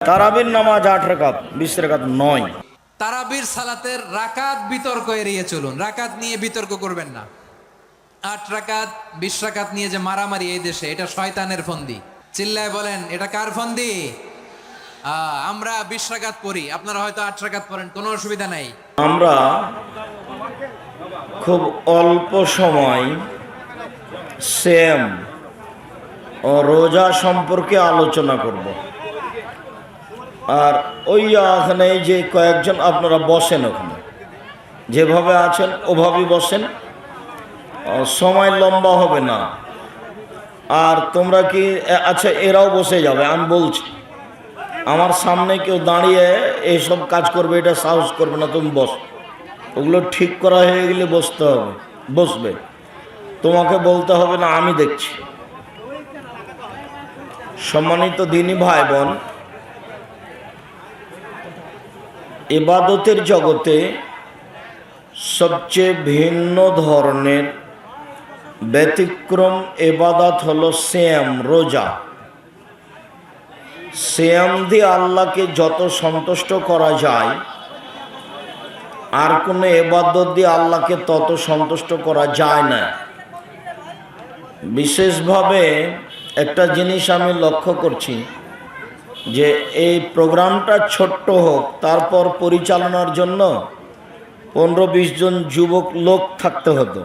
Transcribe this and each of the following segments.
তারাবির নামাজ 8 রাকাত 20 রাকাত নয়। তারাবির সালাতের রাকাত বিতর্ক এড়িয়ে চলুন, রাকাত নিয়ে বিতর্ক করবেন না। 8 রাকাত 20 রাকাত নিয়ে যে মারামারি এই দেশে, এটা শয়তানের ফন্দি। চিল্লায় বলেন এটা কার ফন্দি? আমরা 20 রাকাত পড়ি, আপনারা হয়তো 8 রাকাত পড়েন, কোনো অসুবিধা নাই। আমরা খুব অল্প সময় সেম ও রোজা সম্পর্কে আলোচনা করব। আর ওই ওখানে যে কয়েকজন আপনারা বসেন, ওখানে যেভাবে আছেন ওভাবেই বসেন, সময় লম্বা হবে না। আর তোমরা কি আচ্ছা, এরাও বসে যাবে, আমি বলছি। আমার সামনে কেউ দাঁড়িয়ে এইসব কাজ করবে এটা সাহস করবে না। তুমি বস, ওগুলো ঠিক করা হয়ে গেলে বসতে হবে, বসবে। তোমাকে বলতে হবে না, আমি দেখছি। সম্মানিত দিনী ভাই বোন, ইবাদতের জগতে সবচেয়ে ভিন্ন ধরনের ব্যতিক্রম ইবাদত হলো সিয়াম, রোজা। সিয়াম দিয়ে আল্লাহকে যত সন্তুষ্ট করা যায়, আর কোনো ইবাদত দিয়ে আল্লাহকে তত সন্তুষ্ট করা যায় না। বিশেষভাবে একটা জিনিস আমি লক্ষ্য করছি, যে এই প্রোগ্রামটা ছোট্ট হোক, তারপর পরিচালনার জন্য 15-20 জন যুবক লোক থাকতে হতো,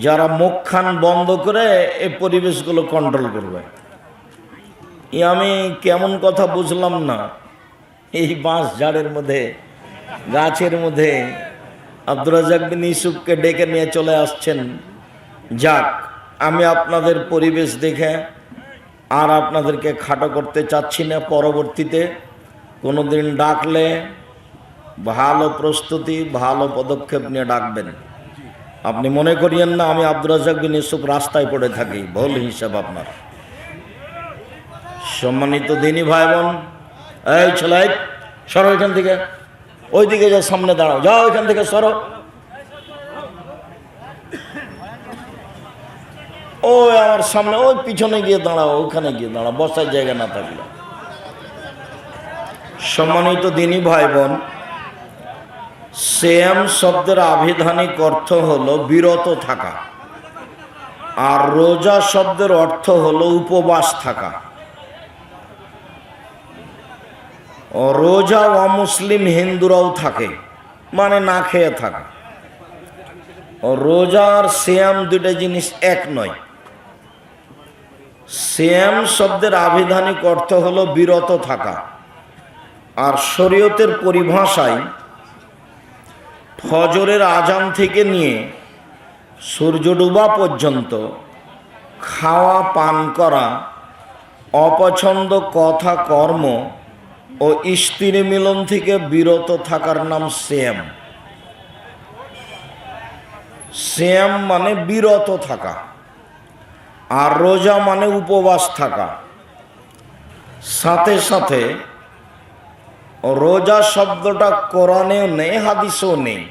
যারা মুখ খান বন্ধ করে এই পরিবেশগুলো কন্ট্রোল করবে। আমি কেমন কথা বুঝলাম না, এই বাঁশ ঝাড়ের মধ্যে, গাছের মধ্যে আব্দুর রাজ্জাক বিন ইউসুফকে ডেকে নিয়ে চলে আসছেন। যাক, আমি আপনাদের পরিবেশ দেখে আর আপনাদেরকে খাটো করতে চাচ্ছি না। পরবর্তীতে কোনো দিন ডাকলে ভালো প্রস্তুতি, ভালো পদক্ষেপ নিয়ে ডাকবেন। আপনি মনে করিয়েন না আমি আব্দুর রাজ্জাক বিন ইউসুফ রাস্তায় পড়ে থাকি, ভুল হিসাব আপনার। সম্মানিত দিনী ভাই বোন, এই ছেলে, সরো এখান থেকে, ওই দিকে যা, সামনে দাঁড়াও, যাও এখান থেকে সরো। ওই আমার সামনে, ওই পিছনে গিয়ে দাঁড়াও, ওখানে গিয়ে দাঁড়াও, বসার জায়গা না থাকলে। সম্মানিত দিনী ভাই বোন, সিয়াম শব্দের আবিধানিক অর্থ হলো বিরত থাকা, আর রোজা শব্দের অর্থ হলো উপবাস থাকা। রোজা অমুসলিম হিন্দুরাও থাকে, মানে না খেয়ে থাকা। রোজা আর সিয়াম দুইটা জিনিস এক নয়। সিয়াম শব্দের আবিধানিক অর্থ হলো বিরত থাকা, আর শরীয়তের পরিভাষায় ফজরের আজান থেকে নিয়ে সূর্য ডুবা পর্যন্ত খাওয়া পান করা, অপছন্দ কথা কর্ম ও স্ত্রী মিলন থেকে বিরত থাকার নাম সিয়াম। সিয়াম মানে বিরত থাকা, আর রোজা মানে উপবাস থাকা। সাথে সাথে রোজা শব্দটা কোরআনেও নেই, হাদিসেও নেই।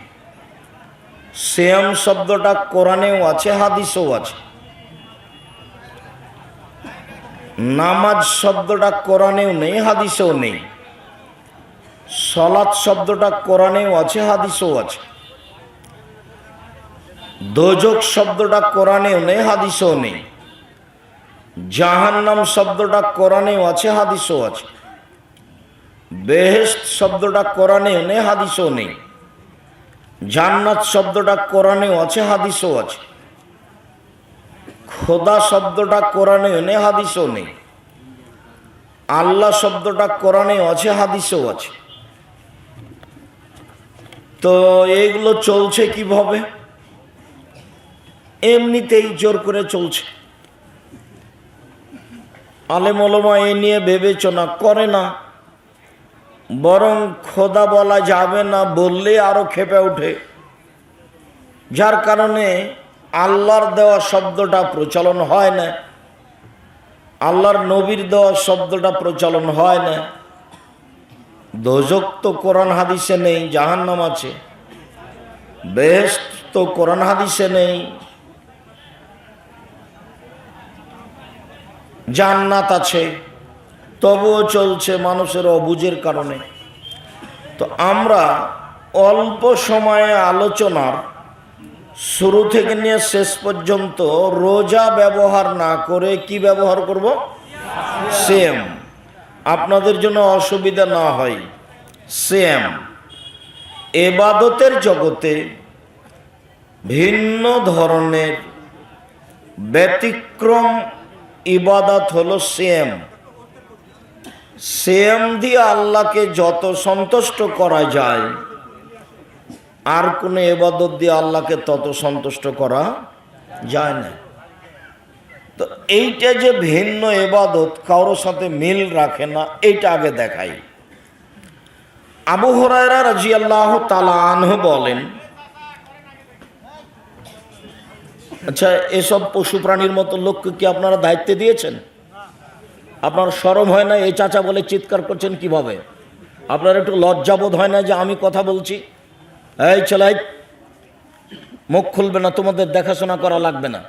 সিয়াম শব্দটা কোরআনেও আছে, হাদিসেও আছে। নামাজ শব্দটা কোরআনেও নেই, হাদিসেও নেই। সালাত শব্দটা কোরআনেও আছে, হাদিসেও আছে। দোজখ শব্দটা কোরআনেও নেই, হাদিসেও নেই। জাহান্নাম শব্দটা কোরআনেও আছে, হাদিসেও আছে। বেহেশত শব্দটা কোরআনেও নেই, হাদিসেও নেই। জান্নাত শব্দটা কোরআনেও আছে, হাদিসেও আছে। খোদা শব্দটা কোরআনেও নেই, হাদিসেও নেই। আল্লাহ শব্দটা কোরআনেও আছে, হাদিসেও আছে। তো এইগুলো চলছে কিভাবে? এমনিতেই জোর করে চলছে। আলেম ওলামা এ নিয়ে বিবেচনা করে না, বরং খোদা বলা যাবে না বললে আরো ক্ষেপে ওঠে। যার কারণে আল্লাহর দেওয়া শব্দটা প্রচলন হয় না, আল্লাহর নবীর দেওয়া শব্দটা প্রচলন হয় না। দোজখ তো কোরআন হাদিসে নেই, জাহান্নাম আছে। বেহেশত তো কোরআন হাদিসে নেই, জান্নাত আছে। তবুও চলছে মানুষের অবুঝের কারণে। তো আমরা অল্প সময়ে আলোচনার শুরু থেকে নিয়ে শেষ পর্যন্ত রোজা ব্যবহার না করে কি ব্যবহার করব? সেম, আপনাদের জন্য অসুবিধা না হয়। সেম এবাদতের জগতে ভিন্ন ধরনের ব্যতিক্রম ইবাদত হলো সেম। সেম দিয়ে আল্লাহকে যত সন্তুষ্ট করা যায়, আর কোনো ইবাদত দিয়ে আল্লাহকে তত সন্তুষ্ট করা যায় না। তো এইটা যে ভিন্ন ইবাদত, কারোর সাথে মিল রাখে না, এইটা আগে দেখাই। আবু হুরায়রা রাদিয়াল্লাহু তাআলা আনহু বলেন, আচ্ছা এসব পশু প্রাণীর মতো লোককে কি আপনারা দায়িত্ব দিয়েছেন? আপনার শরম হয় না? এই চাচা বলে চিৎকার করছেন কিভাবে? আপনার একটু লজ্জাবোধ হয় না যে আমি কথা বলছি? এই ছেলাই, মুখ খুলবে না, তোমাদের দেখাশোনা করা লাগবে না,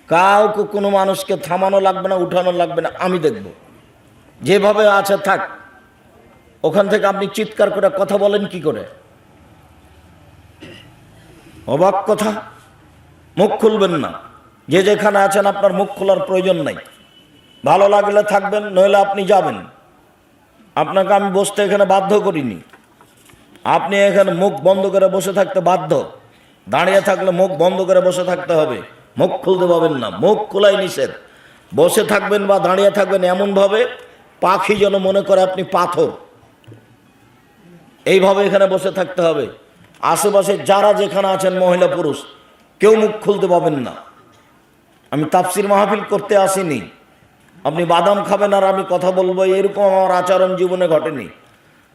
কাউকে কোনো মানুষকে থামানো লাগবে না, উঠানো লাগবে না, আমি দেখব, যেভাবে আছে থাক। ওখান থেকে আপনি চিৎকার করে কথা বলেন কি করে? অবাক কথা। মুখ খুলবেন না, যে যেখানে আছেন আপনার মুখ খোলার প্রয়োজন নাই। ভালো লাগলে থাকবেন, নইলে আপনি যাবেন। আপনাকে আমি বসতে এখানে বাধ্য করিনি। আপনি এখানে মুখ বন্ধ করে বসে থাকতে বাধ্য। দাঁড়িয়ে থাকলে মুখ বন্ধ করে বসে থাকতে হবে, মুখ খুলতে পাবেন না। মুখ খোলাই নিষেধ। বসে থাকবেন বা দাঁড়িয়ে থাকবেন এমনভাবে পাখি যেন মনে করে আপনি পাথর, এইভাবে এখানে বসে থাকতে হবে। আশেপাশে যারা যেখানে আছেন, মহিলা পুরুষ, কেউ মুখ খুলতে পাবেন না। আমি তাফসির মাহফিল করতে আসিনি। আপনি বাদাম খাবেন আর আমি কথা বলবো, এরকম আমার আচরণ জীবনে ঘটেনি।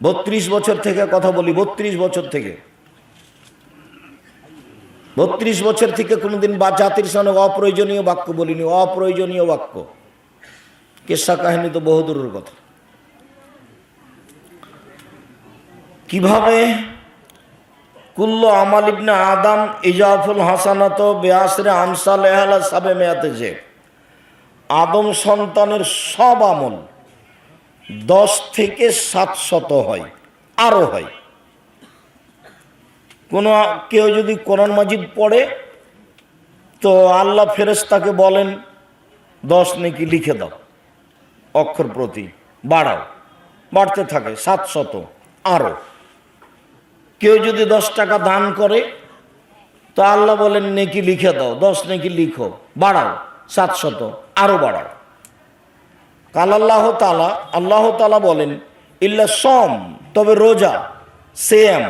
32 বছর থেকে কথা বলি, 32 বছর থেকে 32 বছর থেকে কোনোদিন বা জাতির সামনে অপ্রয়োজনীয় বাক্য বলিনি। অপ্রয়োজনীয় বাক্য, কিসসা কাহিনী তো বহুদূরের কথা। কিভাবে? কুল্লু আমাল ইবনে আদম ইজাফুল হাসানাত বিআশরি আমসালিহা আলা সাবমিয়াতি যে, আদম সন্তানের সব আমল 10 থেকে 700 হয়, আরো হয়। কোনো কেউ যদি কোরআন মাজিদ পড়ে তো আল্লাহ ফেরেশতাকে বলেন 10 নেকি লিখে দাও, অক্ষর প্রতি বাড়াও, বাড়তে থাকে 700 আরো। কেউ যদি 10 টাকা দান করে তো আল্লাহ বলেন নেকি লিখে দাও, 10 নেকি লিখো, বাড়াও 700 আরো বাড়াও। কাল আল্লাহ তাআলা বলেন ইল্লা সম, তবে রোজা, সেম,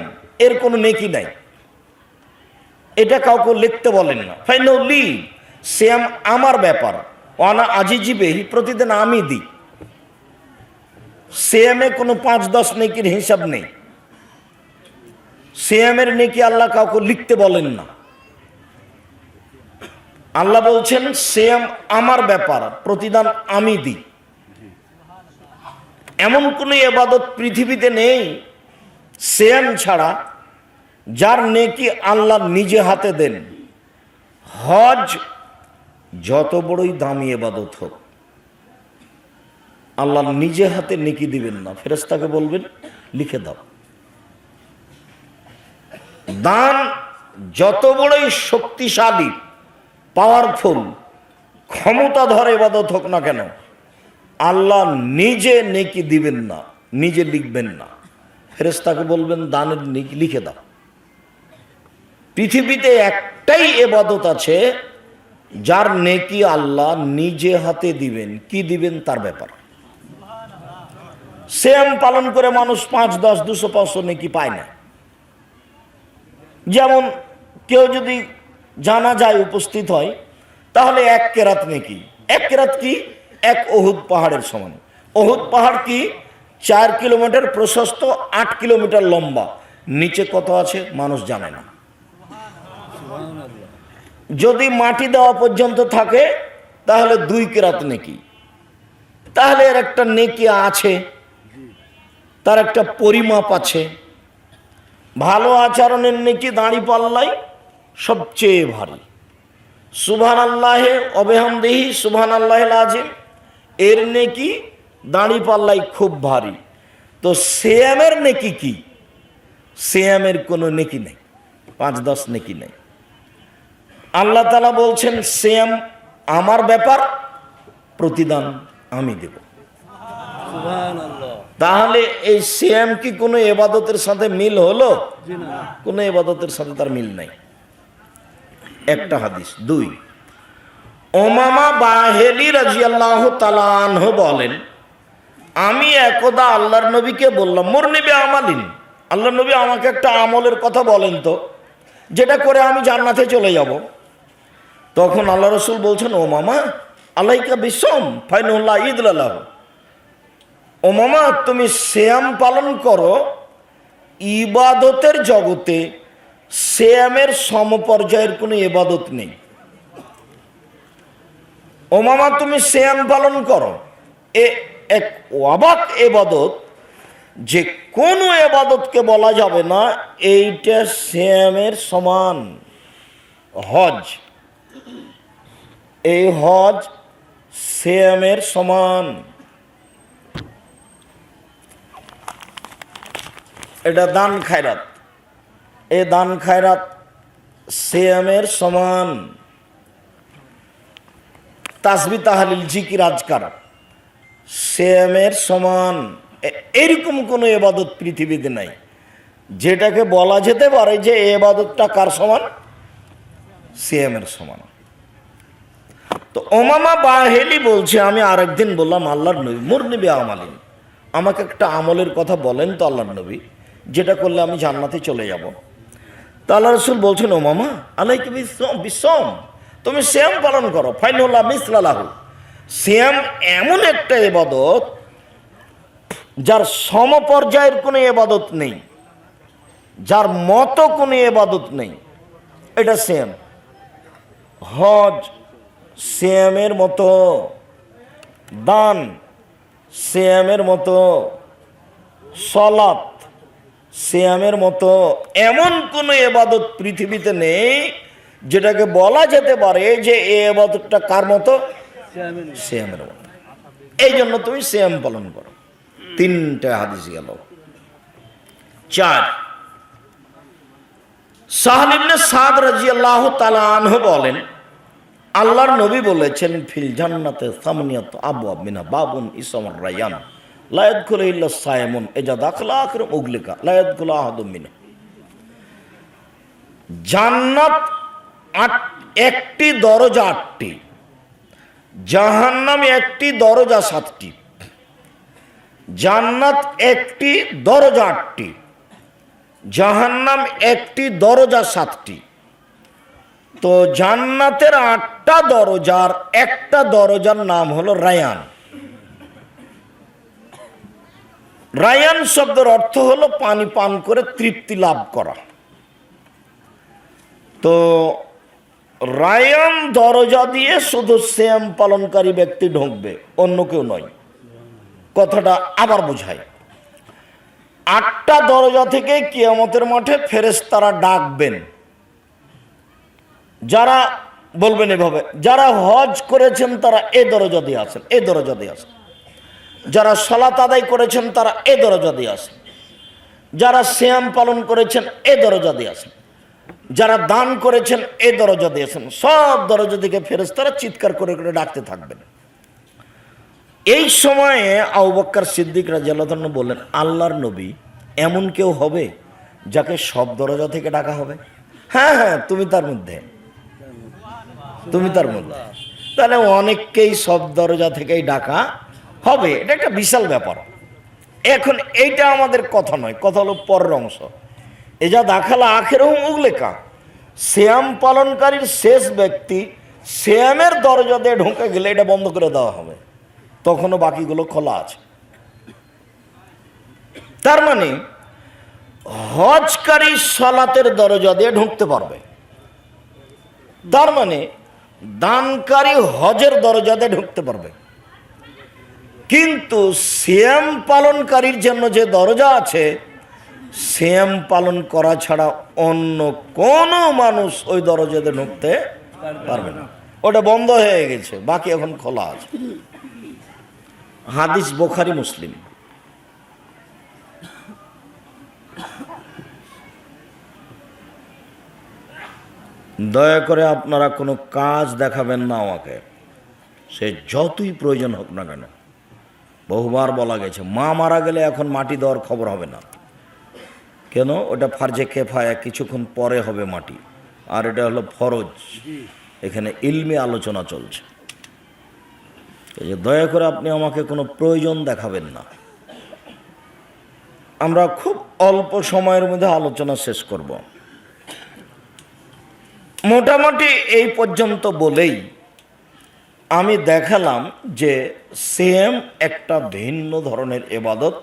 এর কোনো নেকি নাই। এটা কাউকে লিখতে বলেন না। ফাইনালি সেম আমার ব্যাপার, ওয়ানা আজিজিবেহি, প্রতিদিন আমি দিই। সেমে কোনো 5-10 নেকির হিসাব নেই। সিয়ামের নেকি আল্লাহ কাউকে লিখতে বলেন না। আল্লাহ বলছেন সিয়াম আমার ব্যাপার, প্রতিদান আমি দিই। এমন কোন ইবাদত পৃথিবীতে নেই সিয়াম ছাড়া যার নেকি আল্লাহ নিজে হাতে দেন। হজ যত বড়ই দামি ইবাদত হোক, আল্লাহ নিজে হাতে নেকি দিবেন না, ফেরেশতাকে বলবেন লিখে দাও। দান যত বড়ই শক্তিশালী, পাওয়ারফুল, ক্ষমতাধর ইবাদত হোক না কেন, আল্লাহ নিজে নেকি দিবেন না, নিজে লিখবেন না, ফেরেশতাকে বলবেন দানের নেকি লিখে দাও। পৃথিবীতে একটাই ইবাদত আছে যার নেকি আল্লাহ নিজে হাতে দিবেন, কি দিবেন তার ব্যাপার। সিয়াম পালন করে মানুষ 5, 10, 200, 500 নেকি পায় না। যেমন কেউ যদি জানাজায় উপস্থিত হয় তাহলে 1 কেরাত নেকি। 1 কেরাত কি? 1 উহুদ পাহাড়ের সমান। উহুদ পাহাড় কি? 4 কিলোমিটার প্রশস্ত, 8 কিলোমিটার লম্বা। নিচে কত আছে মানুষ জানে না। যদি মাটি দেওয়া পর্যন্ত থাকে তাহলে 2 কেরাত নেকি। তাহলে এর একটা নেকি আছে, তার একটা পরিমাপ আছে। ভালো আচরণের নেকি দাঁড়িপাল্লাই সবচেয়ে ভারী। সুবহানাল্লাহি ওয়া বিহামদিহি সুবহানাল্লাহিল আযীম, এর নেকি দাড়ি পাল্লাই খুব ভারী, তো সিয়ামের নেকি কি? সিয়ামের কোনো নেকি নেই, 5-10 নেকি নেই। আল্লাহ তাআলা বলছেন সিয়াম আমার ব্যাপার, প্রতিদান আমি দেব। তাহলে এই সিয়াম কি কোনো ইবাদতের সাথে মিল হলো? কোনো ইবাদতের সাথে তার মিল নাই। একটা হাদিস। 2, উমামা বাহিলি রাদিয়াল্লাহু তাআলা আনহু বলেন, আমি একদা আল্লাহর নবীকে বললাম, মুরনি বিআমালিন, আল্লাহর নবী আমাকে একটা আমলের কথা বলেন তো, যেটা করে আমি জান্নাতে চলে যাব। তখন আল্লাহ রাসূল বলছেন, ও মামা আলাইকা বিসম ফাইনুল্লাহ ঈদুল্লাহ, ও মামা তুমি সিয়াম পালন করো। ইবাদতের জগতে সিয়ামের সমপর্যায়ের কোনো ইবাদত নেই। ও মামা তুমি সিয়াম পালন করো। এক অবাক ইবাদত, যে কোনো ইবাদতকে বলা যাবে না এইটা সিয়ামের সমান। হজ, এই হজ সিয়ামের সমান। এটা দান খায়রাত, এই দান খায়রাত সিয়ামের সমান। তাসবিহ তাহলিল জিকির আজকার সিয়ামের সমান। এরকম কোনো ইবাদত পৃথিবীতে নাই যেটাকে বলা যেতে পারে যে এই ইবাদতটা কার সমান? সিয়ামের সমান। তো উমামা বাহিলি বলছে, আমি আরেকদিন বললাম আল্লাহর নবী মুরনি বিআমালিন, আমাকে একটা আমলের কথা বলেন তো আল্লাহর নবী, যেটা করলে আমি জান্নাতে চলে যাব। তা আল্লাহ রাসূল বলছেন, উমামা আলাইকা বিসম, তুমি সিয়াম পালন করো। ফাইনুল্লাহ মিসলালাহু, সিয়াম এমন একটা ইবাদত যার সমপর্যায়ের কোনো ইবাদত নেই, যার মতো কোনো ইবাদত নেই, এটা সিয়াম। হজ সিয়ামের মতো, দান সিয়ামের মতো, সালাত সিয়ামের মতো। এমন কোনো ইবাদত পৃথিবীতে নেই যেটাকে বলা যেতে পারে যে এই ইবাদতটা কার মতো? সিয়ামের মতো। এই জন্য তুমি সিয়াম পালন করো। 3টে হাদিস গেল। 4, সাহল ইবনে সাদ রাদিয়াল্লাহু তাআলা আনহু বলেন, আল্লাহর নবী বলেছেন, ফিল জান্নাতে সামানিয়াত আবওয়াব মিনা বাবুন ইসমুর রায়্যান লা ইয়াদখুলু ইল্লা সায়িমুন ইজা দাখালা আখিরুম উগলিকা লা ইয়াদখুলু আহাদুম মিনহু। জান্নাত একটি দরজা 8টি, জাহান্নাম একটি দরজা 7টি। জান্নাত একটি দরজা 8টি, জাহান্নাম একটি দরজা 7টি। তো জান্নাতের 8টা দরজার একটা দরজার নাম হলো রায়ান। রায়ান শব্দের অর্থ হলো পানি পান করে তৃপ্তি লাভ করা। তো রায়ান দরজা দিয়ে শুধু সিয়াম পালনকারী ব্যক্তি ঢুকবে, অন্য কেউ নয়। কথাটা আবার বোঝায়, 8টা দরজা থেকে কিয়ামতের মাঠে ফেরেশতারা ডাকবেন। যারা বলবেন এভাবে, যারা হজ করেছেন তারা এ দরজা দিয়ে আসেন, এ দরজা দিয়ে আসেন। যারা সালাত আদায় করেছেন তারা এ দরজা দিয়ে আসেন। যারা সিয়াম পালন করেছেন এ দরজা দিয়ে আসেন। যারা দান করেছেন এ দরজা দিয়ে আসেন। সব দরজা থেকে ফেরেশতারা চিৎকার করে করে ডাকতে থাকবেন। এই সময়ে আবু বকর সিদ্দিক রাদিয়াল্লাহু আনহু বললেন, আল্লাহর নবী, এমন কেউ হবে যাকে সব দরজা থেকে ডাকা হবে? হ্যাঁ হ্যাঁ, তুমি তার মধ্যে, তুমি তার মধ্যে। তাহলে অনেককেই সব দরজা থেকেই ডাকা হবে, এটা একটা বিশাল ব্যাপার। এখন এইটা আমাদের কথা নয়, কথা হলো পরের অংশ। এজা দাখালা আখিরুহুম উগলিকা, সিয়াম পালনকারীর শেষ ব্যক্তি সিয়ামের দরজা দিয়ে ঢুকে গেলে এটা বন্ধ করে দেওয়া হবে, তখনও বাকিগুলো খোলা আছে। তার মানে হজকারী সালাতের দরজা দিয়ে ঢুকতে পারবে, তার মানে দানকারী হজের দরজা দিয়ে ঢুকতে পারবে। কিন্তু সিয়াম পালনকারীর জন্য যে দরজা আছে, সিয়াম পালন করা ছাড়া অন্য কোনো মানুষ ওই দরজাতে ঢুকতে পারবে না। ওটা বন্ধ হয়ে গেছে, বাকি এখন খোলা আছে। হাদিস বুখারী মুসলিম। দয়া করে আপনারা কোনো কাজ দেখাবেন না আমাকে, সে যতই প্রয়োজন হোক না কেন। বহুবার বলা গেছে মা মারা গেলে এখন মাটি দেওয়ার খবর হবে না। কেন? ওটা ফার্জে কেফায়া, কিছুক্ষণ পরে হবে মাটি, আর এটা হলো ফরজ। এখানে ইলমি আলোচনা চলছে। এই যে দয়া করে আপনি আমাকে কোনো প্রয়োজন দেখাবেন না। আমরা খুব অল্প সময়ের মধ্যে আলোচনা শেষ করব। মোটামুটি এই পর্যন্ত বলেই আমি দেখালাম যে সেম একটা ভিন্ন ধরনের এবাদত,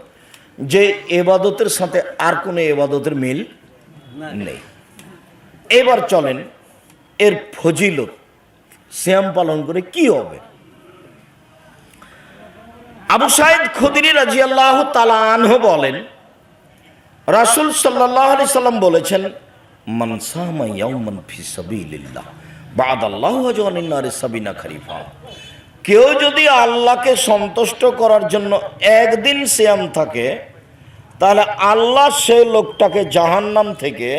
যে এবাদতের সাথে আর কোনো এবাদতের মিল নেই। এবার চলেন এর ফজিলত, সিয়াম পালন করে কি হবে। আবু সাঈদ খুদরি রাদিয়াল্লাহু তাআলা আনহু বলেন, রাসূল সাল্লাল্লাহু আলাইহি সাল্লাম বলেছেন, মান সামা ইয়াওমান ফি সাবিলিল্লাহ বা'দাল্লাহু আজওয়ানিন নারি সাবিনা খরিফা। কেউ যদি আল্লাহকে সন্তুষ্ট করার জন্য একদিন সিয়াম থাকে, তাহলে আল্লাহ সেই লোকটাকে জাহান্নাম থেকে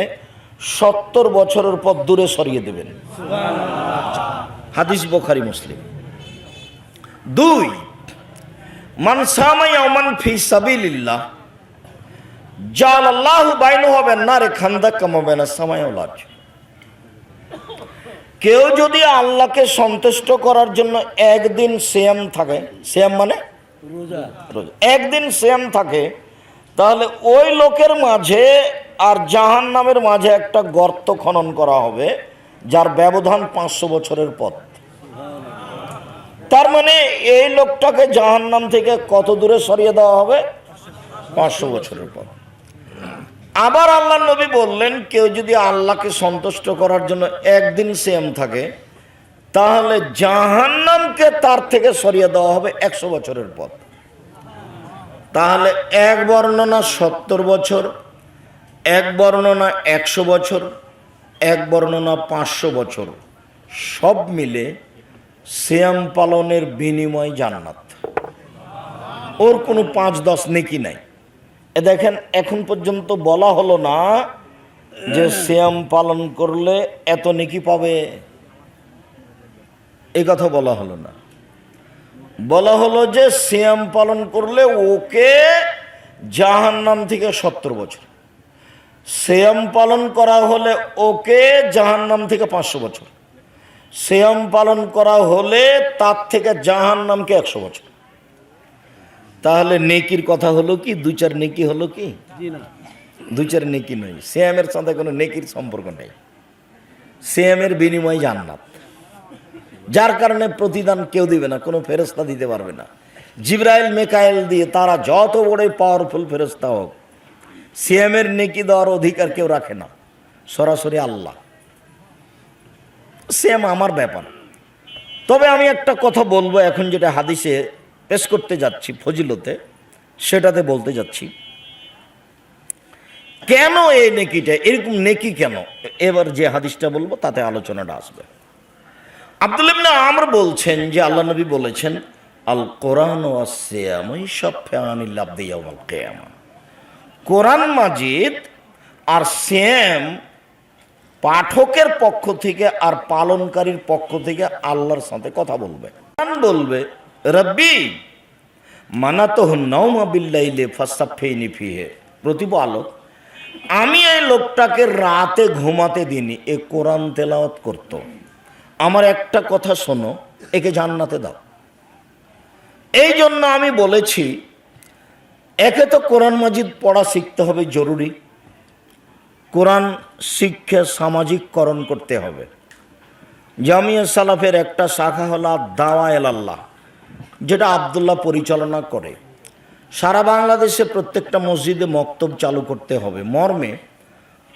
70 বছরের পর দূরে সরিয়ে দেবেন। হাদিস বুখারী মুসলিম। 2, মান সামা ইয়াওমান ফি সাবিলিল্লাহ জাআলাল্লাহু বাইনাহু ওয়া বাইনান নারি খান্দাক কামা বাইনাস সামাই ওয়াল আরদ। কেউ যদি আল্লাহকে সন্তুষ্ট করার জন্য একদিন সিয়াম থাকে, সিয়াম মানে রোজা, একদিন সিয়াম থাকে, তাহলে ওই লোকের মাঝে আর জাহান্নামের মাঝে একটা গর্ত খনন করা হবে, যার ব্যবধান 500 বছরের পথ। তার মানে এই লোকটাকে জাহান্নাম থেকে কত দূরে সরিয়ে দেওয়া হবে? 500 বছরের পথ। আবার আল্লাহ নবী বললেন, কেউ যদি আল্লাহকে সন্তুষ্ট করার জন্য একদিন সিয়াম থাকে, তাহলে জাহান্নামকে তার থেকে সরিয়ে দেওয়া হবে 100 বছরের পথ। তাহলে এক বর্ণনা 70 বছর, এক বর্ণনা 100 বছর, এক বর্ণনা 500 বছর, সব মিলে সিয়াম পালনের বিনিময় জান্নাত। ওর কোনো 5-10 নেকি নাই। এ দেখেন, এখন পর্যন্ত বলা হলো না যে সিয়াম পালন করলে এত নেকি পাবে, এই কথা বলা হলো না। বলা হলো যে সিয়াম পালন করলে ওকে জাহান্নাম থেকে 70 বছর, সিয়াম পালন করা হলে ওকে জাহান্নাম থেকে 500 বছর, সিয়াম পালন করা হলে তার থেকে জাহান্নামকে 100 বছর। তাহলে নেকির কথা হলো কি? 2-4 নেকি হলো কি? 2-4 নেকি নয়। সিয়ামের সাথে কোনো নেকির সম্পর্ক নেই। সিয়ামের বিনিময় জান্নাত, যার কারণে প্রতিদান কেউ দিবে না, কোনো ফেরেশতা দিতে পারবে না। জিবরাইল মিকাইল দিয়ে, তারা যত বড় পাওয়ারফুল ফেরেশতা হোক, সিয়ামের নেকি দেওয়ার অধিকার কেউ রাখে না, সরাসরি আল্লাহ। সিয়াম আমার ব্যাপার। তবে আমি একটা কথা বলবো এখন, যেটা হাদিসে পেশ করতে যাচ্ছি ফজিলতে, সেটাতে বলতে যাচ্ছি কেন এই নেকিটা, এরকম নেকি কেন। এবার যে হাদিসটা বলবো তাতে আলোচনাটা আসবে। আব্দুল্লাহ ইবনে আমর বলছেন যে আল্লাহ নবী বলেছেন, আল কোরআন ওয়াস সিয়াম ইয়াশফাআনিল আবদি ইয়াওমাল কিয়ামা। কোরআন মাজিদ আর সিয়াম পাঠকের পক্ষ থেকে আর পালনকারীর পক্ষ থেকে আল্লাহর সাথে কথা বলবে। কোরআন বলবে, রব্বি মানাতুহু নাওমা বিল্লাইলি ফাসাফিনি ফিহি। প্রতিপালক, আমি এই লোকটাকে রাতে ঘুমাতে দিনি, এ কোরআন তেলাওয়াত করত। আমার একটা কথা শোনো, একে জান্নাতে দাও। এই জন্য আমি বলেছি, একে তো কোরআন মাজিদ পড়া শিখতে হবে, জরুরি। কোরআন শিক্ষা সামাজিককরণ করতে হবে। জামিয়া সালাফের একটা শাখা হলো দাওয়া এলাল্লাহ, যেটা আব্দুল্লাহ পরিচালনা করে। সারা বাংলাদেশে প্রত্যেকটা মসজিদে মক্তব চালু করতে হবে মর্মে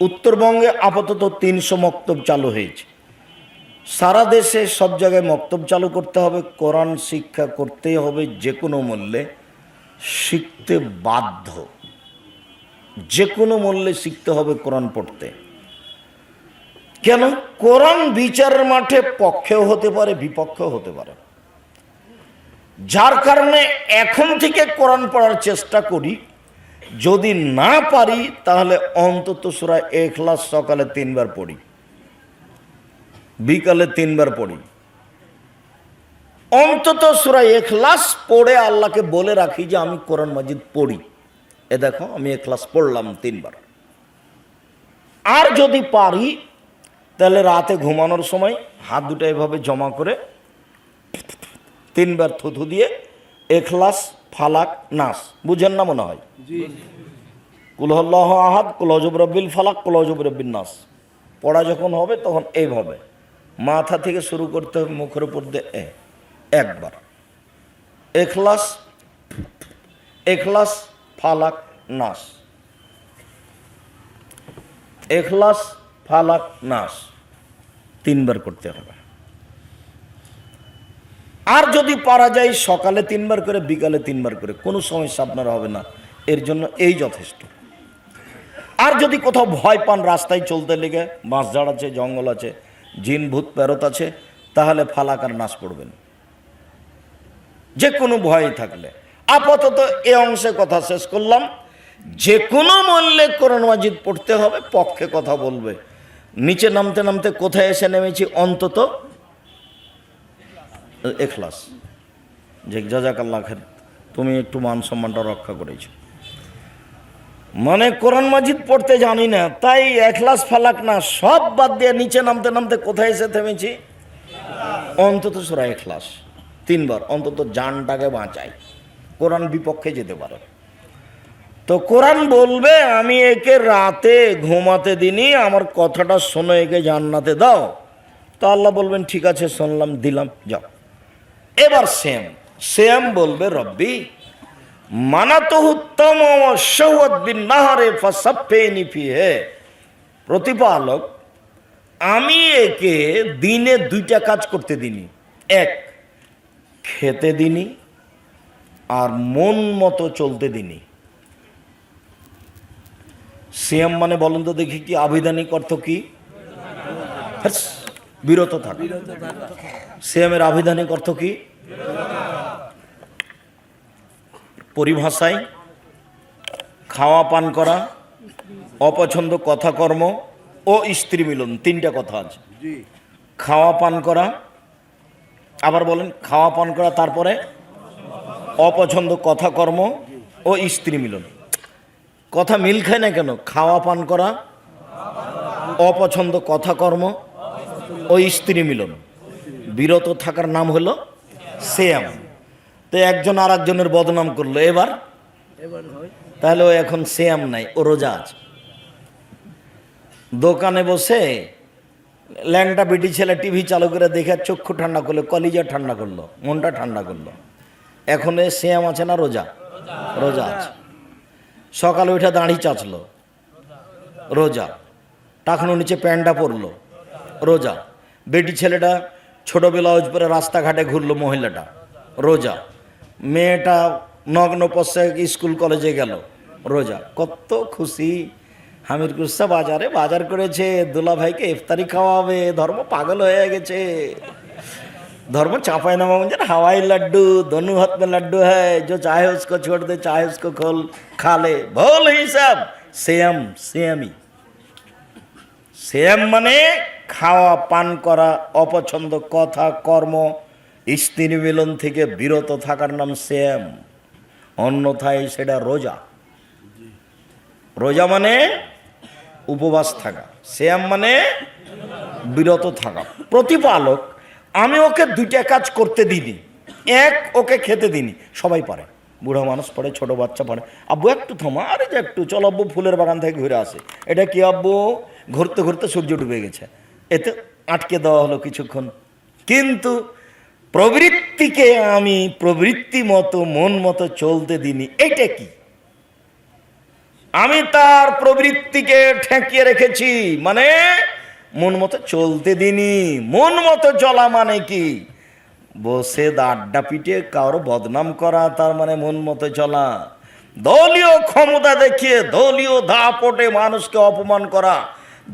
উত্তরবঙ্গে আপাতত 300 মক্তব চালু হয়েছে। সারা দেশে সব জায়গায় মক্তব চালু করতে হবে। কোরআন শিক্ষা করতেই হবে, যে কোনো মূল্যে শিখতে বাধ্য, যে কোনো মূল্যে শিখতে হবে কোরআন পড়তে। কেন? কোরআন বিচারের মাঠে পক্ষেও হতে পারে, বিপক্ষেও হতে পারে। যার কারণে এখন থেকে কোরআন পড়ার চেষ্টা করি, যদি না পারি তাহলে অন্তত সূরা ইখলাস সকালে 3 বার পড়ি, বিকালে 3 বার পড়ি। অন্তত সূরা ইখলাস পড়ে আল্লাহকে বলে রাখি যে আমি কোরআন মাজিদ পড়ি, এ দেখো আমি ইখলাস পড়লাম 3 বার। আর যদি পারি তাহলে রাতে ঘুমানোর সময় হাত দুটো এভাবে জমা করে 3 বার থুথু দিয়ে ইখলাস, ফালাক, নাস, বুঝেন না মনে হয়? কুল হুয়াল্লাহু আহাদ, কুল আউযু বিরাব্বিল ফালাক, কুল আউযু বিরাব্বিন নাস পড়া যখন হবে তখন এইভাবে মাথা থেকে শুরু করতে হবে, মুখের উপর দিয়ে একবার ইখলাস, ইখলাস, ফালাক, নাস, ইখলাস, ফালাক, নাস 3 বার করতে হবে। আর যদি পারা যায় সকালে 3 বার করে, বিকালে 3 বার করে, কোনো সমস্যা আপনার হবে না, এর জন্য এই যথেষ্ট। আর যদি কোথাও ভয় পান, রাস্তায় চলতে লেগে বাঁশঝাড় আছে, জঙ্গল আছে, জিন ভূত প্যারত আছে, তাহলে ফালাক আর নাস পড়বেন, যে কোনো ভয় থাকলে। আপাতত এ অংশে কথা শেষ করলাম। যে কোনো মূল্যে কোরআন মাজিদ পড়তে হবে, পক্ষে কথা বলবে। নিচে নামতে নামতে কোথায় এসে নেমেছি? অন্তত ইখলাস, যে জাযাকাল্লাহ খাইর, তুমি একটু মান সম্মানটা রক্ষা করেছো। মানে কোরআন মাজিদ পড়তে জানি না, তাই ইখলাস, ফালাক না সব বাদ দিয়ে নিচে নামতে নামতে কোথায় এসে থেমেছি? অন্তত সূরা ইখলাস 3 বার, অন্তত জানটাকে বাঁচাই, কোরআন বিপক্ষে যেতে পারে। তো কোরআন বলবে আমি একে রাতে ঘুমাতে দিনি, আমার কথাটা শোনো, একে জান্নাতে দাও। তো আল্লাহ বলবেন ঠিক আছে শুনলাম, দিলাম, যাও। এবার সেম বলবে রব্বি মানাতুহুত্তম ওয়াশওয়াত বিন নাহারে ফাসাফফিনি ফিহে, প্রতিপালক আমি একে দিনে 2টা কাজ করতে দিনি, এক খেতে দিনি আর মন মতো চলতে দিনি। সিয়াম মানে বলেন তো দেখি কি আবিধানিক অর্থ কি? বিরত থাকা। সিয়ামের আবিধানিক অর্থ কি? পরিভাষায় খাওয়া পান করা, অপছন্দ কথা কর্ম ও স্ত্রী মিলন, 3টা কথা আছে। খাওয়া পান করা, আবার বলেন খাওয়া পান করা, তারপরে অপছন্দ কথা কর্ম ও স্ত্রী মিলন। কথা মিল খায় না কেন? খাওয়া পান করা, অপছন্দ কথা কর্ম ও স্ত্রী মিলন, বিরত থাকার নাম হলো সিয়াম। তো একজন আর একজনের বদনাম করলো, এবার তাহলে ও এখন সিয়াম নাই, ও রোজা আছে। দোকানে বসে ল্যাংটা বেটি ছেলে টিভি চালু করে দেখে চক্ষু ঠান্ডা করলো, কলিজা ঠান্ডা করলো, মনটা ঠান্ডা করলো, এখন এ সিয়াম আছে না রোজা? রোজা আছে। সকালে উঠে দাঁড়ি চাচলো, রোজা। টাকনো নিচে প্যান্টটা পরলো, রোজা। বেটি ছেলেটা ছোট ব্লাউজ পরে রাস্তাঘাটে ঘুরলো, মহিলাটা, রোজা। মেয়েটা নগ্ন পোশাক স্কুল কলেজে গেল, রোজা। কত খুশি, হামির কুসা বাজারে বাজার করেছে, দুলা ভাইকে ইফতারি খাওয়াবে, ধর্ম পাগল হয়ে গেছে। धर्म चापाई नामा मुझे हवाई लड्डू, दोनों हाथ में लड्डू है, जो चाहे उसको छोड़ दे, चाहे उसको खोल खा ले, बोल ही सब सेम सेमी। सेम माने खावा पान करा, अपछंद कथा कर्म स्त्री मिलन থেকে বিরত থাকার নাম সেম। অন্যথায় সেটা রোজা। রোজা মানে উপবাস থাকা, সেম মানে বিরত থাকা। প্রতিপালক আমি ওকে 2টা কাজ করতে দিইনি, এক ওকে খেতে দিইনি। সবাই পারে, বুড়ো মানুষ পড়ে, ছোট বাচ্চা পড়ে। আব্বু একটু থামা, আরে যে একটু চল আব্বু ফুলের বাগান থেকে ঘুরে আসে। এটা কি আব্বু? ঘুরতে ঘুরতে সূর্য ডুবে গেছে, এতে আটকে দেওয়া হলো কিছুক্ষণ। কিন্তু প্রবৃত্তিকে আমি প্রবৃত্তি মতো মন মতো চলতে দিইনি। এইটা কি? আমি তার প্রবৃত্তিকে ঠেকিয়ে রেখেছি, মানে মন মতো চলতে দিনি। মন মতো চলা মানে কি? বসে আড্ডা পিটে কারো বদনাম করা, তার মানে মন মতো চলা। দলীয় ক্ষমতা দেখিয়ে দলীয় দাপটে মানুষকে অপমান করা,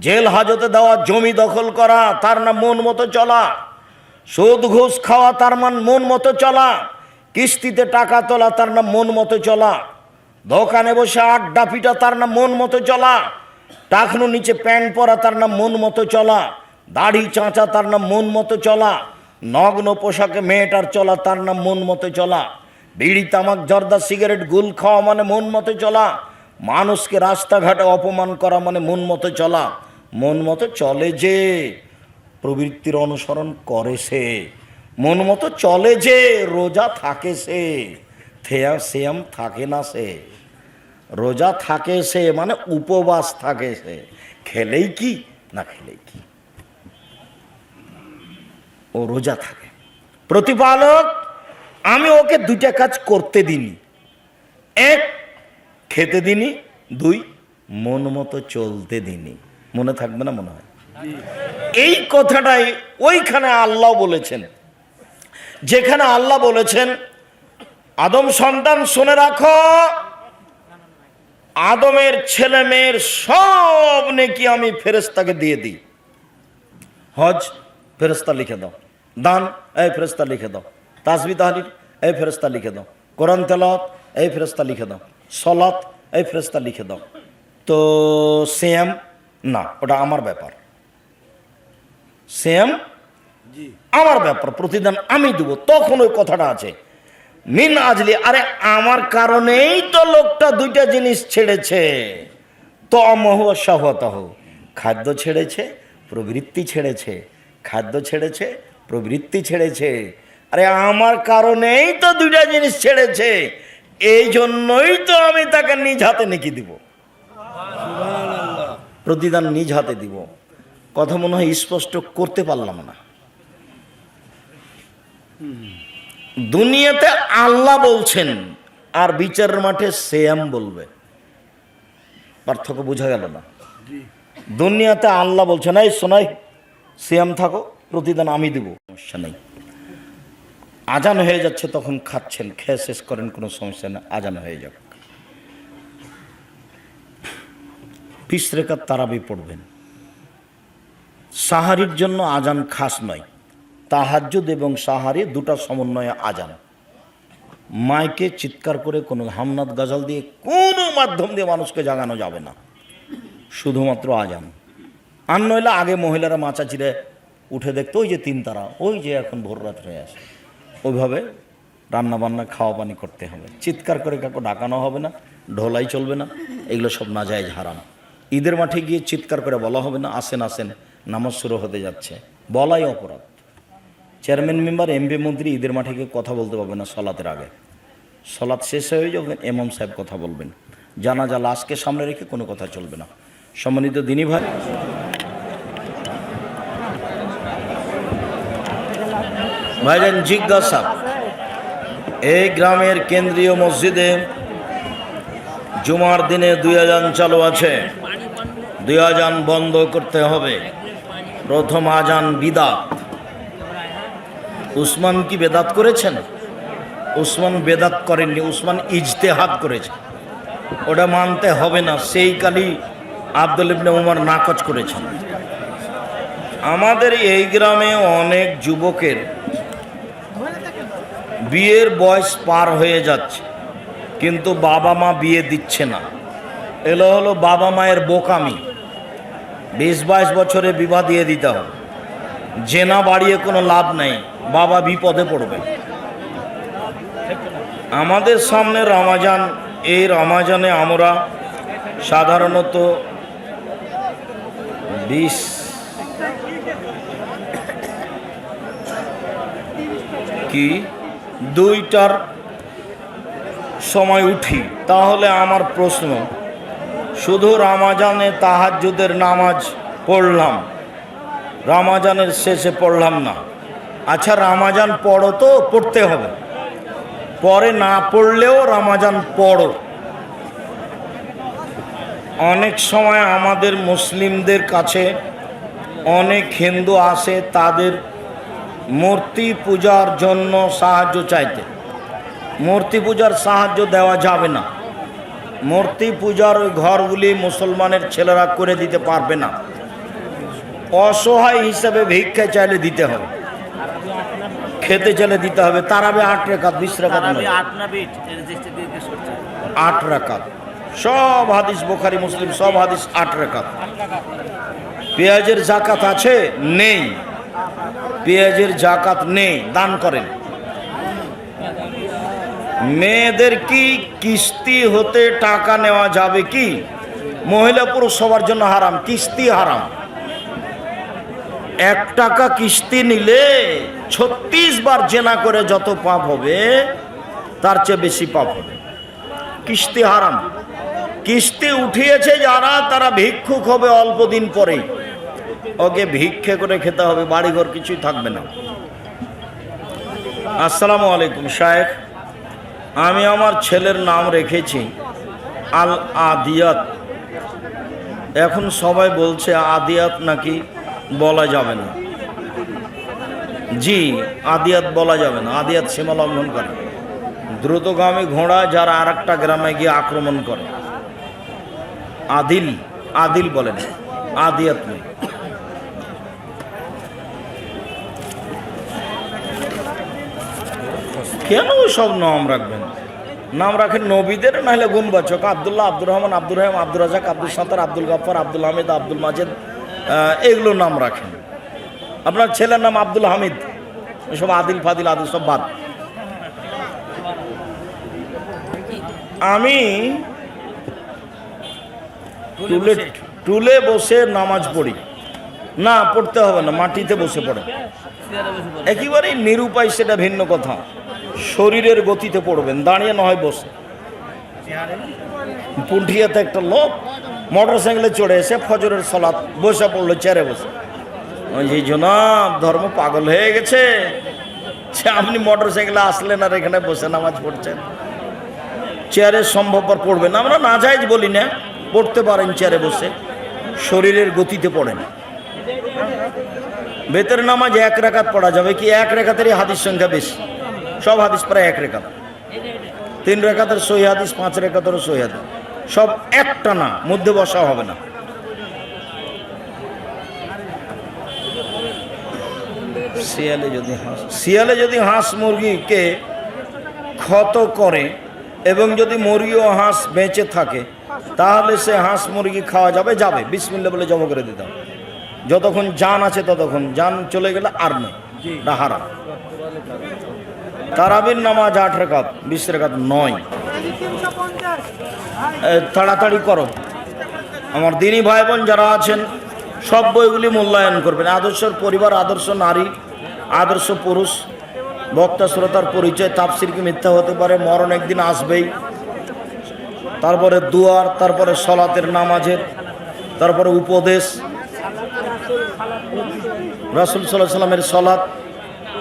জেল হাজতে দেওয়া, জমি দখল করা, তার নাম মন মতো চলা। সুদ ঘুষ খাওয়া, তার মান মন মতো চলা। কিস্তিতে টাকা তোলা তার নাম মন মতো চলা, দোকানে বসে আড্ডা পিটা তার নাম মন মতো চলা, টাকনু নিচে প্যান্ট পরা তার নাম মন মতো চলা, দাড়ি চাঁচা তার নাম মন মতো চলা, নগ্ন পোশাকে মেয়েটার চলা তার নাম মন মতো চলা, বিড়ি তামাক জর্দা সিগারেট গুল খাওয়া মানে মন মতো চলা, মানুষকে রাস্তাঘাটে অপমান করা মানে মন মতো চলা। মন মতো চলে যে প্রবৃত্তির অনুসরণ করে সে, মন মতো চলে যে রোজা থাকে সে, শ্যাম থাকে না সে। রোজা থাকে সে মানে উপবাস থাকে সে, খেলেই কি না খেলেই কি, ও রোজা থাকে। প্রতিপালক আমি ওকে দুইটা কাজ করতে দিনি, এক খেতে দিনি, দুই মন মতো চলতে দিনি। মনে থাকবে না মনে হয়? এই কথাটাই ওইখানে আল্লাহ বলেছেন, যেখানে আল্লাহ বলেছেন আদম সন্তান শুনে রাখো, আদমের ছেলে মেয়ের সব নেকি আমি ফেরেশতাকে দিয়ে দিই। হজ ফেরেশতা লিখে দাও, দান এই ফেরেশতা লিখে দাও, তাসবিহ তাহলিল এই ফেরেশতা লিখে দাও, কোরআন তেলাওয়াত এই ফেরেশতা লিখে দাও, সালাত এই ফেরেশতা লিখে দাও। তো সিয়াম না, ওটা আমার ব্যাপার, সিয়াম আমার ব্যাপার, প্রতিদান আমি দেব। তখন ওই কথাটা আছে মিন আজলি, আরে আমার কারণেই তো লোকটা দুইটা জিনিস ছেড়েছে, তো অমহ শাহওয়াতাহ, খাদ্য ছেড়েছে প্রবৃত্তি ছেড়েছে, খাদ্য ছেড়েছে প্রবৃত্তি ছেড়েছে। আরে আমার কারণেই তো দুইটা জিনিস ছেড়েছে, এই জন্যই তো আমি তাকে নিজ হাতে নেকি দিব, প্রতিদান নিজ হাতে দিব। কথা মনে হয় স্পষ্ট করতে পারলাম না। দুনিয়াতে আল্লাহ বলছেন আর বিচারের মাঠে সিয়াম বলবে, পার্থক্য বোঝা গেল না? দুনিয়াতে আল্লাহ বলছেন এই শোনাই সিয়াম থাকো, প্রতিদান আমি দেব, সমস্যা নেই। আজান হয়ে যাচ্ছে তখন খাচ্ছেন, খেয়ে শেষ করেন, কোনো সমস্যা নেই, আজান হয়ে যাক। 20 রাকাত তারাবি পড়বেন। সাহারির জন্য আজান খাস নয়, তাহাজ্জুদ এবং সাহারি দুটা সমন্বয়ে আজান। মাইকে চিৎকার করে কোনো হামনাদ গজল দিয়ে কোনো মাধ্যম দিয়ে মানুষকে জাগানো যাবে না, শুধুমাত্র আজান। আর নইলে আগে মহিলারা মাচা চিরে উঠে দেখতো, ওই যে 3 তারা, ওই যে এখন ভোর রাত হয়ে আসে, ওইভাবে রান্না বান্না খাওয়া পানি করতে হবে। চিৎকার করে কাউকে ডাকানো হবে না, ঢোলাই চলবে না, এগুলো সব নাজায়েজ হারাম। ঈদের মাঠে গিয়ে চিৎকার করে বলা হবে না আসেন আসেন নামাজ শুরু হতে যাচ্ছে, বলাই অপরাধ। চেয়ারম্যান মেম্বার এমপি মন্ত্রী ঈদের মাঠে গিয়ে কথা বলতে পারবে না সলাতের আগে, সলাৎ শেষ হয়ে যাবে ইমাম সাহেব কথা বলবেন, জানাজা লাশকে সামনে রেখে কোনো কথা চলবে না। সম্মানিত দিনী ভাই, ভাইজান জিজ্ঞাসা, এই গ্রামের কেন্দ্রীয় মসজিদে জুমার দিনে 2 আজান চালু আছে, 2 আজান বন্ধ করতে হবে। প্রথম আজান বিদাত। উসমান কি বেদাত করেছেন? উসমান বেদাত করেননি, উসমান ইজতেহাদ করেছে, ওটা মানতে হবে না। সেই কালি আব্দুল ইবনে উমর নাকচ করেছেন। আমাদের এই গ্রামে অনেক যুবকের বিয়ের বয়স পার হয়ে যাচ্ছে, কিন্তু বাবা মা বিয়ে দিচ্ছে না। এলো হলো বাবা মায়ের বোকামি। 20-22 বছরে বিবাহ দিয়ে দিতে হবে, জেনা বাড়িয়ে কোনো লাভ নেই, বাবা বিপদে পড়বে। আমাদের সামনে রমাজান, এই রমাজানে আমরা সাধারণত 2টার সময় উঠি। তাহলে আমার প্রশ্ন, শুধু রমাজানে তাহাজ্জুদের নামাজ পড়লাম, রমাজানের শেষে পড়লাম না। আচ্ছা রমাজান পড়ো, তো পড়তে হবে, পরে না পড়লেও রমাজান পড়ো। অনেক সময় আমাদের মুসলিমদের কাছে অনেক হিন্দু আসে তাদের মূর্তি পূজার জন্য সাহায্য চাইতে। মূর্তি পূজার সাহায্য দেওয়া যাবে না, মূর্তি পূজার ওই ঘরগুলি মুসলমানের ছেলেরা করে দিতে পারবে না, অসহায় হিসাবে ভিক্ষা চাইলে দিতে হবে। খেতে চলে দিতে হবে। তারাবি 8 রাকাত, 20 রাকাত নয়, 8 রাকাত। সব হাদিস বুখারী মুসলিম, সব হাদিস 8 রাকাত। পেঁয়াজের জাকাত আছে? নেই, পেঁয়াজের জাকাত নেই, দান করেন। মেয়েদের কি কিস্তি হতে টাকা নেওয়া যাবে কি? মহিলা পুরুষ সবার জন্য হারাম, কিস্তি হারাম। 1 টাকা কিস্তি নিলে 36 বার জেনা করে যত পাপ হবে তার চেয়ে বেশি পাপ হবে। কিস্তি হারাম। কিস্তি উঠিয়েছে যারা, তারা ভিক্ষুক হবে অল্প দিন পরেই। ওকে ভিক্ষে করে খেতে হবে, বাড়িঘর কিছুই থাকবে না। আসসালামু আলাইকুম শায়েখ, আমি আমার ছেলের নাম রেখেছি আল আদিয়াত। এখন সবাই বলছে আদিয়াত নাকি বলা যাবে না। জি, আদিয়াত বলা যাবে না। আদিয়াত সীমা লঙ্ঘন করে, দ্রুতগামী ঘোড়া যারা আর একটা গ্রামে গিয়ে আক্রমণ করে। আদিল, আদিল বলেন, আদিয়াত নেই। কেন সব নাম রাখবেন? নাম রাখেন নবীদের, নাহলে গুণবাচক। আব্দুল্লাহ, আব্দুর রহমান, আব্দুর রহিম, আব্দুর রাজাক, আব্দুল সাত্তার, আব্দুল গাফফার, আব্দুল হামিদ, আব্দুল মাজেদ, এগুলো নাম রাখেন। আপনার ছেলের নাম আব্দুল হামিদ, এসব আদিল ফাদিল আদিল সব বাদ। আমি টুলে বসে নামাজ পড়ি না, পড়তে হবে না, মাটিতে বসে পড়ে। একেবারেই নিরুপায় সেটা ভিন্ন কথা। শরীরের গতিতে পড়বেন, দাঁড়িয়ে নয় বসে। পুন্ঠিয়াতে একটা লোক মোটর সাইকেলে চড়ে এসে ফজরের সালাত বসে পড়লো চেয়ারে বসে। ওই জনাব, ধর্ম পাগল হয়ে গেছে, আপনি মোটর সাইকেলে আসলেন আর এখানে বসে নামাজ পড়ছেন। চেয়ারে সম্ভবপর পড়বেন, আমরা না যাই বলি না, পড়তে পারেন চেয়ারে বসে, শরীরের গতিতে পড়েন। বেতের নামাজ 1 রাকাত পড়া যাবে কি? 1 রাকাতেরই হাদিস সংখ্যা বেশি, সব হাদিস প্রায় 1 রাকাত। 3 রাকাতের সহি হাদিস, 5 রাকাতেরও সহি হাদিস, সব একটা না, মধ্যে বসা হবে না। শিয়ালে যদি হাঁস মুরগিকে ক্ষত করে এবং যদি মুরগি ও হাঁস বেঁচে থাকে, তাহলে সে হাঁস মুরগি খাওয়া যাবে? যাবে, বিসমিল্লাহ বলে জমা করে দিতাম। যতক্ষণ জান আছে ততক্ষণ, জান চলে গেলে আর নেই, হারাম। তারাবির নামাজ 8 রাকাত, 20 রাকাত নয়। তাড়াতাড়ি করো। আমার দিনী ভাই বোন যারা আছেন সব বইগুলি মূল্যায়ন করবেন। আদর্শের পরিবার, আদর্শ নারী, আদর্শ পুরুষ, বক্তা শ্রোতার পরিচয়, তাফসির কি মিথ্যা হতে পারে, মরণ একদিন আসবেই, তারপরে দুয়ার, তারপরে সলাতের নামাজের, তারপরে উপদেশ, রাসূল সাল্লাল্লাহু আলাইহি সাল্লামের সলাত।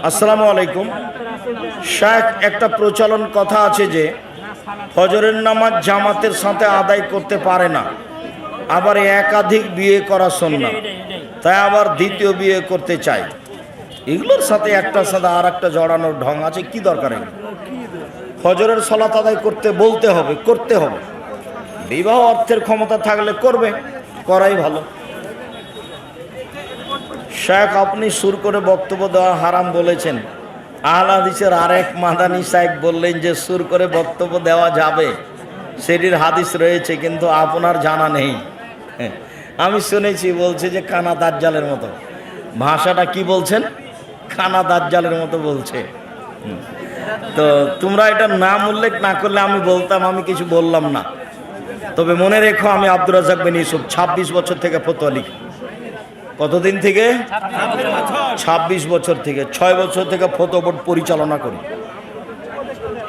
আসসালামু আলাইকুম শায়েখ, একটা প্রচলন কথা আছে যে ফজরের নামাজ জামাতের সাথে আদায় করতে পারে না, আবার একাধিক বিয়ে করা সুন্নাত, তাই আবার দ্বিতীয় বিয়ে করতে চায়। এগুলোর সাথে একটার সাথে আর একটা জড়ানোর ঢং আছে, কি দরকার? ফজরের সালাত আদায় করতে বলতে হবে, করতে হবে। বিবাহ অর্থের ক্ষমতা থাকলে করবে, করাই ভালো। শায়েখ, আপনি সুর করে বক্তব্য দেওয়া হারাম বলেছেন। আহলে হাদিসের আরেক মাদানী শায়েখ বললেন যে সুর করে বক্তব্য দেওয়া যাবে, সেটির হাদিস রয়েছে, কিন্তু আপনার জানা নেই। আমি শুনেছি, বলছে যে কানা দাজ্জালের মতো। ভাষাটা কি বলছেন? কানা দাজ্জালের মতো বলছে। তো তোমরা এটা নাম উল্লেখ না করলে আমি বলতাম, আমি কিছু বললাম না। তবে মনে রেখো, আমি আব্দুর রাজ্জাক বিন ইউসুফ 26 বছর থেকে ফতোয়া লিখি। কতদিন থেকে? 26 বছর থেকে। 6 বছর থেকে ফতোয়া বোর্ড পরিচালনা করি।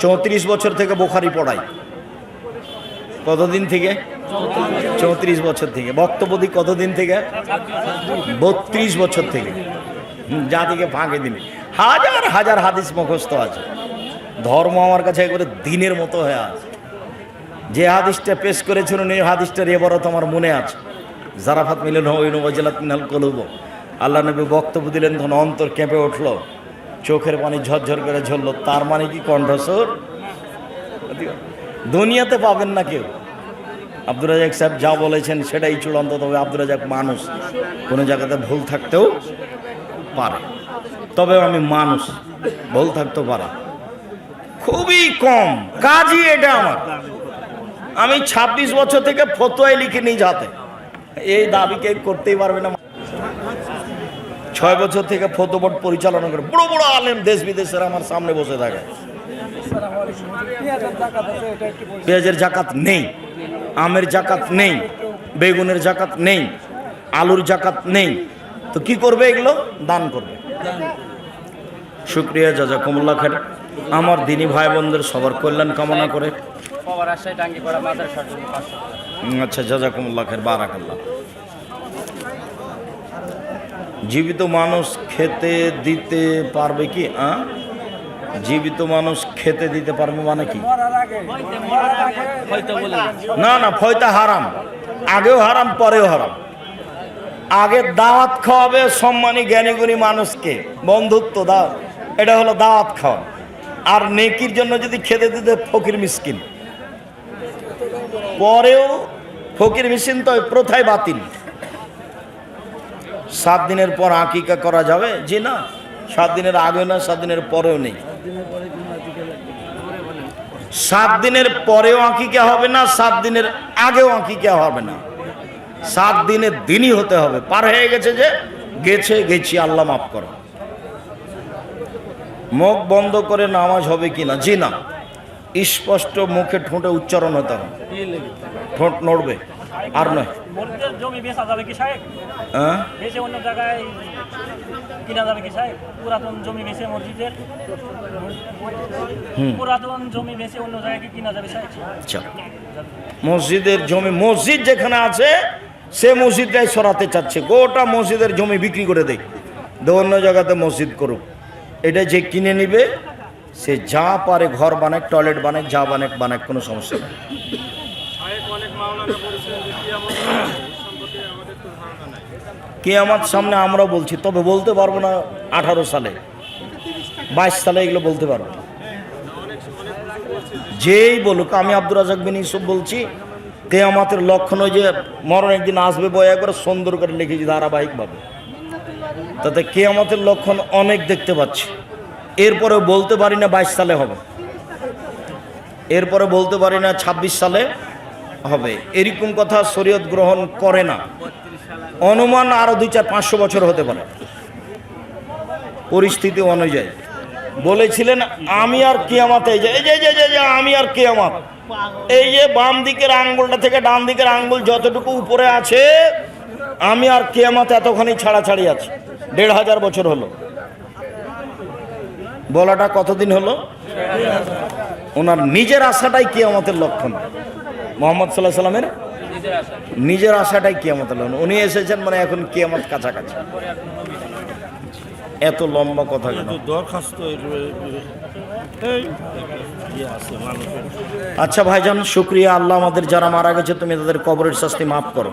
34 বছর থেকে বুখারী পড়াই। কতদিন থেকে? 34 বছর থেকে। বক্তব্য দিই কতদিন থেকে? 32 বছর থেকে। জাতিকে ফাঁকে দিন, হাজার হাজার হাদিস মুখস্থ আছে। ধর্ম আমার কাছে একবারে দিনের মতো হয়ে আছে। যে হাদিসটা পেশ করেছিলেন, এই হাদিসটার এবারও তোমার মনে আছে। জারাফাত মিলেন হইন ওয়াজিলাত মিনাল কুলুব। আল্লাহ নবী বক্তব্য দিলেন, তখন অন্তর কেঁপে উঠলো, চোখের পানি ঝরঝর করে ঝরলো। তার মানে কি কণ্ঠস্বর দুনিয়াতে পাবেন না কেউ। আব্দুর রাজ্জাক সাহেব যা বলেছেন সেটাই চূড়ান্ত। তবে আব্দুর রাজ্জাক মানুষ, কোনো জায়গাতে ভুল থাকতেও পারে। তবে আমি মানুষ, ভুল থাকতে পারে, খুবই কম কাজই এটা আমার। আমি 26 বছর থেকে ফতোয়াই লিখে নিয়ে যাতে, এই দাবি কেউ করতেই পারবে না। 6 বছর থেকে ফতো বোর্ড পরিচালনা করে বড় বড় আলেম দেশ বিদেশের আমার সামনে বসে থাকে। পেঁয়াজের জাকাত নেই, আমের জাকাত নেই, বেগুনের জাকাত নেই, আলুর জাকাত নেই, তো কি করবে? এগুলো দান করবে। শুক্রিয়া, জাযাকুমুল্লাহ খাইর। আমার দিনী ভাই বোনদের সবার কল্যাণ কামনা করে। আচ্ছা, জাযাকুমুল্লাহ খাইর, বারাকাল্লাহ। জীবিত মানুষ খেতে দিতে পারবে কি? জীবিত মানুষ খেতে দিতে পারবে মানে কি? না না, ফয়তা হারাম, আগেও হারাম পরেও হারাম। আগে দাওয়াত খাওয়াবে সম্মানী জ্ঞানীগুণী মানুষকে, বন্ধুত্ব দাও, এটা হলো দাওয়াত খাওয়া। আর নেকির জন্য যদি খেতে দিতে ফকির মিসকিন, পরেও ফকির মিসকিন তো প্রথায় বাতিল। 7 দিনের পর আকিকা করা যাবে? জি না, 7 দিনের আগে না, 7 দিনের পরেও নেই। 7 দিনের পরেও আকিকা হবে না, 7 দিনের আগেও আকিকা হবে না। 7 দিনের দিনই হতে হবে। পার হয়ে গেছে যে গেছি, আল্লাহ মাফ করো। মুখ বন্ধ করে নামাজ হবে কিনা? জি না, স্পষ্ট মুখে ঠোঁটে উচ্চারণ হতে হবে, ঠোঁট নড়বে আর নয়। জমি বেচা যাবে কি সাহেব? বেচে অন্য জায়গায় কিনা যাবে কি সাহেব? পুরাতন জমি বেচে মসজিদের, পুরাতন জমি বেচে অন্য জায়গায় কি কিনা যাবে সাহেব? আচ্ছা, মসজিদের জমি, মসজিদ যেখানে আছে সে মসজিদটাই সরাতে চাচ্ছে, গোটা মসজিদের জমি বিক্রি করে দেয়, অন্য জায়গাতে মসজিদ করুক। এটা যে কিনে নিবে সে যা পারে ঘর বানাক, টয়লেট বানাক, যা বানাক, কোনো সমস্যা নেই। কিয়ামত সামনে আমরা বলছি, তবে বলতে পারবো না 18 সালে, 22 সালে এগুলো বলতে পারবো না। যেই বলুক, আমি আব্দুর রাজাক বিন ইউসুফ বলছি, কিয়ামতের লক্ষণ ওই যে মরণ একদিন আসবে বই একবার সুন্দর করে লিখেছি ধারাবাহিকভাবে, তাতে কিয়ামতের লক্ষণ অনেক দেখতে পাচ্ছি। এরপরে বলতে পারি না 22 সালে হবে, এরপরে বলতে পারি না 26 সালে হবে, এরকম কথা শরীয়ত গ্রহণ করে না। অনুমান আরো 200-500 বছর হতে পারে পরিস্থিতি অনুযায়ী। বলেছিলেন আমি আর কিয়ামত, এই যে আমি আর কিয়ামত, এই যে বাম দিকের আঙ্গুলটা থেকে ডান দিকের আঙ্গুল যতটুকু উপরে আছে, আমি আর কিয়ামত এতখানি ছাড়াছাড়ি আছে। 1500 বছর হলো। বলাটা কতদিন হলো? ওনার নিজের আশাটাই কিয়ামতের লক্ষণ। মুহাম্মদ সাল্লাল্লাহু আলাইহি সাল্লামের নিজের আশাটাই কিয়ামতের লক্ষণ। উনি এসেছেন মানে এখন কিয়ামত কাছাকাছি। এত লম্বা কথা কেন? দরখাস্ত। আচ্ছা ভাইজান, শুক্রিয়া। আল্লাহ আমাদের যারা মারা গেছে তুমি তাদের কবরের শাস্তি মাফ করো।